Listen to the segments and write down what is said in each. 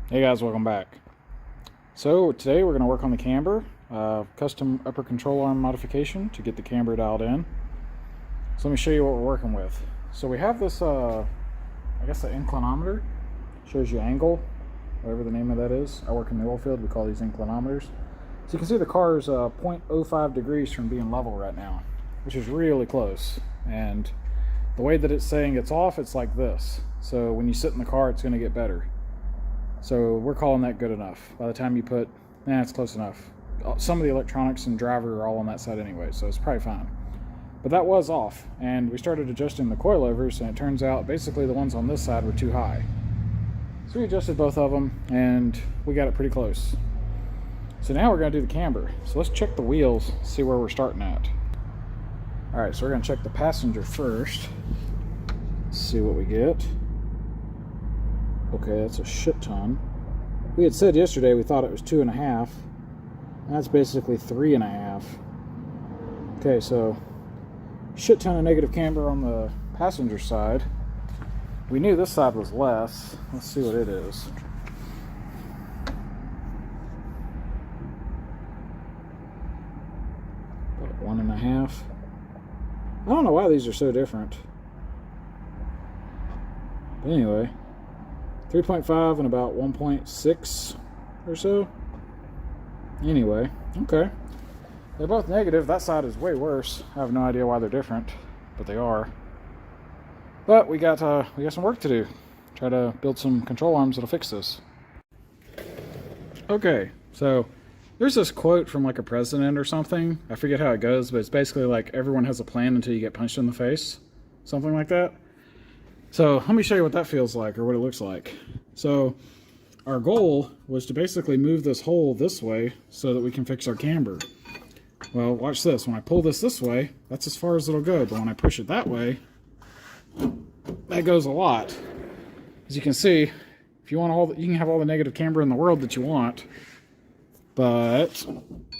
Hey guys, welcome back. So today we're going to work on the camber, custom upper control arm modification to get the camber dialed in. So let me show you what we're working with. So we have this, I guess the inclinometer, shows you angle, whatever the name of that is. I work in the oil field, we call these inclinometers. So you can see the car is 0.05 degrees from being level right now, which is really close. And the way that it's saying it's off, it's like this. So when you sit in the car, it's going to get better. So we're calling that good enough. By the time you put, it's close enough. Some of the electronics and driver are all on that side anyway, so it's probably fine. But that was off, and we started adjusting the coilovers, and it turns out basically the ones on this side were too high. So we adjusted both of them, and we got it pretty close. So now we're going to do the camber. So let's check the wheels, see where we're starting at. Alright, so we're going to check the passenger first. See what we get. Okay, that's a shit ton. We had said yesterday we thought it was 2.5. That's basically 3.5. Okay, so shit ton of negative camber on the passenger side. We knew this side was less. Let's see what it is. About 1.5. I don't know why these are so different. But anyway. 3.5 and about 1.6 or so. Anyway, okay. They're both negative. That side is way worse. I have no idea why they're different, but they are. But we got some work to do. Try to build some control arms that'll fix this. Okay, so there's this quote from like a president or something. I forget how it goes, but it's basically like everyone has a plan until you get punched in the face. Something like that. So let me show you what that feels like, or what it looks like. So our goal was to basically move this hole this way so that we can fix our camber. Well, watch this. When I pull this way, that's as far as it'll go. But when I push it that way, that goes a lot. As you can see, if you want you can have all the negative camber in the world that you want, but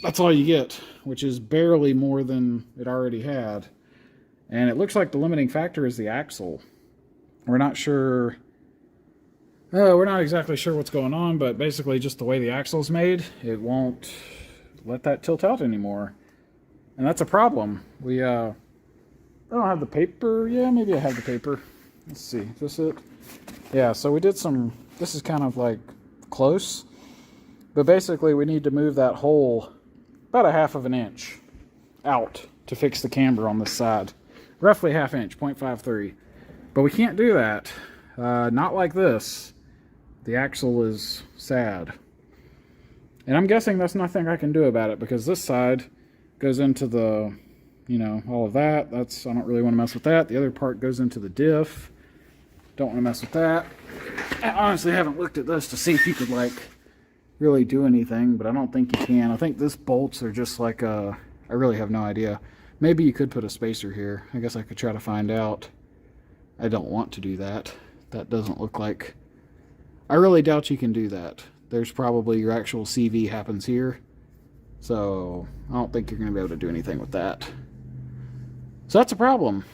that's all you get, which is barely more than it already had. And it looks like the limiting factor is the axle. We're not sure, we're not exactly sure what's going on, but basically just the way the axle's made, it won't let that tilt out anymore. And that's a problem. I don't have the paper. Yeah, maybe I have the paper. Let's see, is this it? Yeah, so we did this is kind of like close, but basically we need to move that hole about 1/2 inch out to fix the camber on this side. Roughly 1/2 inch, 0.53. But we can't do that. Not like this. The axle is sad. And I'm guessing that's nothing I can do about it, because this side goes into the, all of that. I don't really want to mess with that. The other part goes into the diff. Don't want to mess with that. I honestly haven't looked at this to see if you could, really do anything, but I don't think you can. I think this bolts are just like I really have no idea. Maybe you could put a spacer here. I guess I could try to find out. I don't want to do that. That doesn't look like... I really doubt you can do that. There's probably your actual CV happens here. So I don't think you're going to be able to do anything with that. So that's a problem.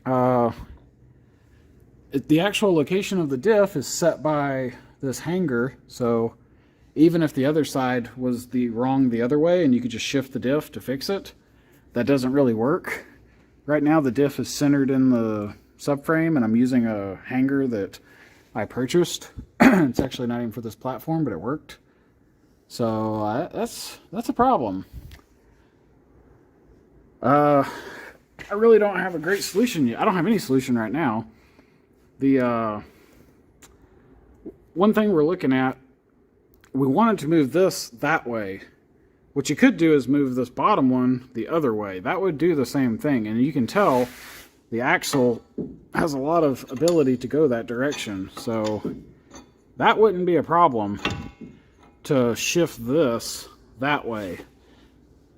The actual location of the diff is set by this hanger. So even if the other side was wrong the other way and you could just shift the diff to fix it, that doesn't really work. Right now the diff is centered in the subframe, and I'm using a hanger that I purchased. It's actually not even for this platform, but it worked. So that's a problem. I really don't have a great solution yet. I don't have any solution right now. The one thing we're looking at, we wanted to move this that way. What you could do is move this bottom one the other way. That would do the same thing, and you can tell the axle has a lot of ability to go that direction, so that wouldn't be a problem to shift this that way.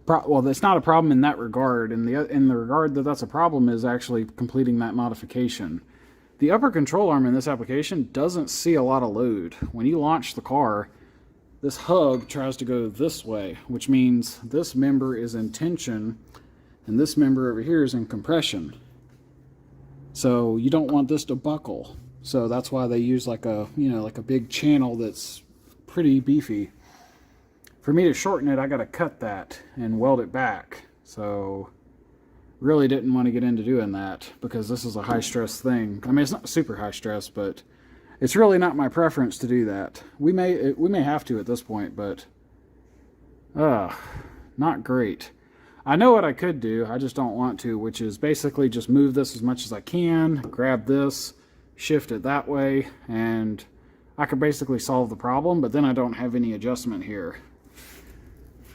Well, it's not a problem in that regard. In the regard that that's a problem is actually completing that modification. The upper control arm in this application doesn't see a lot of load. When you launch the car, this hub tries to go this way, which means this member is in tension and this member over here is in compression. So you don't want this to buckle. So that's why they use like a, like a big channel that's pretty beefy. For me to shorten it, I got to cut that and weld it back. So really didn't want to get into doing that because this is a high stress thing. I mean, it's not super high stress, but it's really not my preference to do that. We may have to at this point, but not great. I know what I could do, I just don't want to, which is basically just move this as much as I can, grab this, shift it that way, and I could basically solve the problem, but then I don't have any adjustment here.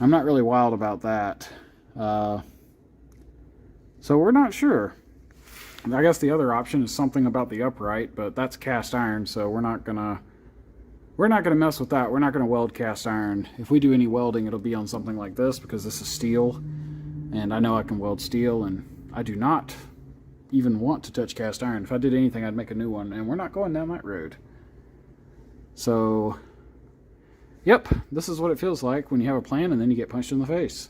I'm not really wild about that. So we're not sure. I guess the other option is something about the upright, but that's cast iron, so we're not gonna mess with that. We're not gonna weld cast iron. If we do any welding, it'll be on something like this because this is steel, and I know I can weld steel, and I do not even want to touch cast iron. If I did anything, I'd make a new one, and we're not going down that road. So, yep, this is what it feels like when you have a plan and then you get punched in the face.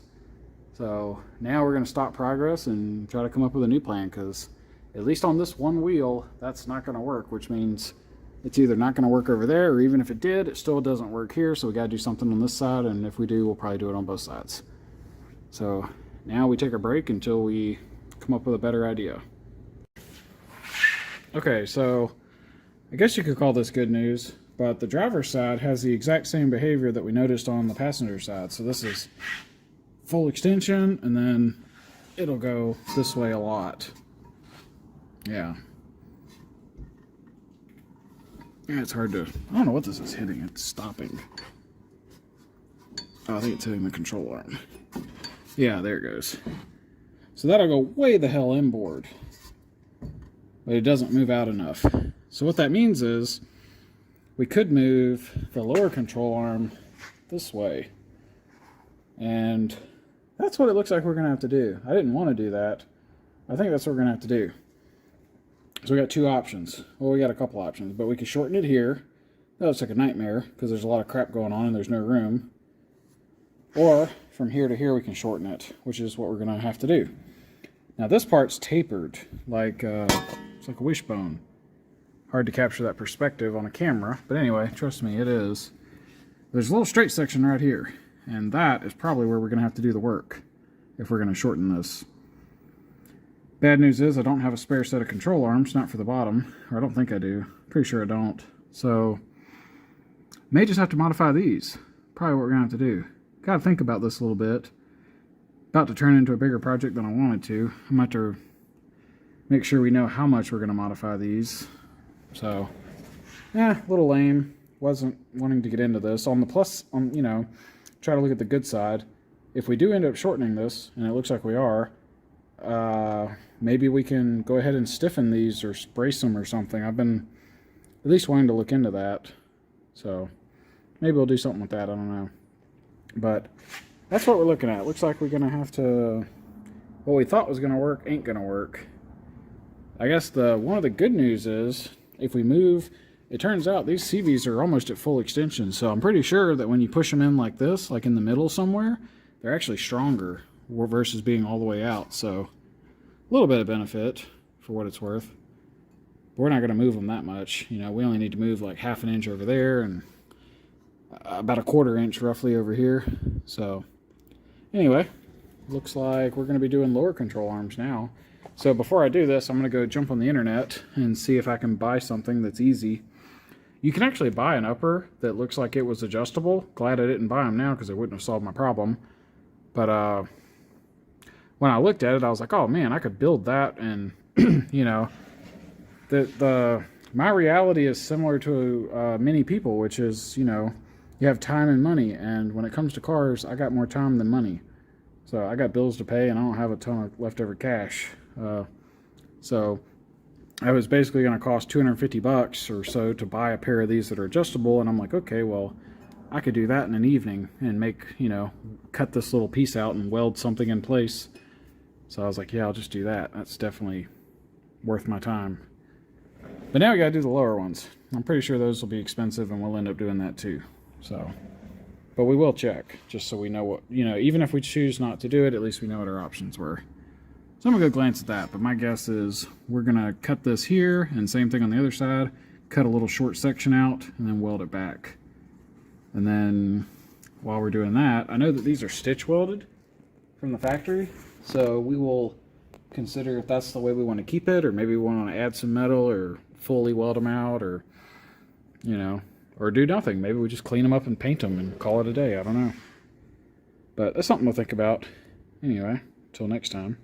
So now we're gonna stop progress and try to come up with a new plan, because at least on this one wheel, that's not gonna work, which means it's either not gonna work over there, or even if it did, it still doesn't work here, so we gotta do something on this side, and if we do, we'll probably do it on both sides. So now we take a break until we come up with a better idea. Okay, so I guess you could call this good news, but the driver's side has the exact same behavior that we noticed on the passenger side. So this is full extension, and then it'll go this way a lot. Yeah. Yeah, it's hard to, I don't know what this is hitting. It's stopping. Oh, I think it's hitting the control arm. Yeah, there it goes. So that'll go way the hell inboard, but it doesn't move out enough. So what that means is we could move the lower control arm this way, and that's what it looks like we're gonna have to do. I didn't want to do that. I think that's what we're gonna have to do. So we got two options. Well, we got a couple options, but we could shorten it here. That looks like a nightmare because there's a lot of crap going on and there's no room. Or from here to here we can shorten it, which is what we're gonna have to do. Now this part's tapered, like it's like a wishbone. Hard to capture that perspective on a camera, but anyway, trust me, it is. There's a little straight section right here, and that is probably where we're gonna have to do the work if we're gonna shorten this. Bad news is I don't have a spare set of control arms, not for the bottom, or I don't think I do. Pretty sure I don't. So, may just have to modify these. Probably what we're gonna have to do. Gotta think about this a little bit. About to turn into a bigger project than I wanted to. I'm going to have to make sure we know how much we're going to modify these. So, a little lame. Wasn't wanting to get into this. On the plus, try to look at the good side. If we do end up shortening this, and it looks like we are, maybe we can go ahead and stiffen these or brace them or something. I've been at least wanting to look into that. So, maybe we'll do something with that. I don't know. But that's what we're looking at. Looks like we're going to have to, what we thought was going to work ain't going to work. I guess one of the good news is, if we move, it turns out these CVs are almost at full extension. So I'm pretty sure that when you push them in like this, like in the middle somewhere, they're actually stronger versus being all the way out. So a little bit of benefit for what it's worth. But we're not going to move them that much. We only need to move like ½ an inch over there and about ¼ inch roughly over here. So anyway, looks like we're going to be doing lower control arms now. So before I do this, I'm going to go jump on the internet and see if I can buy something that's easy. You can actually buy an upper that looks like it was adjustable. Glad I didn't buy them now because it wouldn't have solved my problem. But when I looked at it, I was like, oh man, I could build that. And my reality is similar to many people, which is, you have time and money, and when it comes to cars, I got more time than money. So I got bills to pay, and I don't have a ton of leftover cash. So I was basically going to cost $250 or so to buy a pair of these that are adjustable, and I'm like, okay, well, I could do that in an evening and make, cut this little piece out and weld something in place. So I was like, yeah, I'll just do that. That's definitely worth my time. But now we got to do the lower ones. I'm pretty sure those will be expensive, and we'll end up doing that too. So, but we will check just so we know what, even if we choose not to do it, at least we know what our options were. So I'm gonna go glance at that, but my guess is we're gonna cut this here, and same thing on the other side. cut a little short section out and then weld it back. And then while we're doing that, I know that these are stitch welded from the factory, so we will consider if that's the way we want to keep it, or maybe we want to add some metal or fully weld them out, or or do nothing. Maybe we just clean them up and paint them and call it a day. I don't know, but that's something to think about. Anyway, till next time.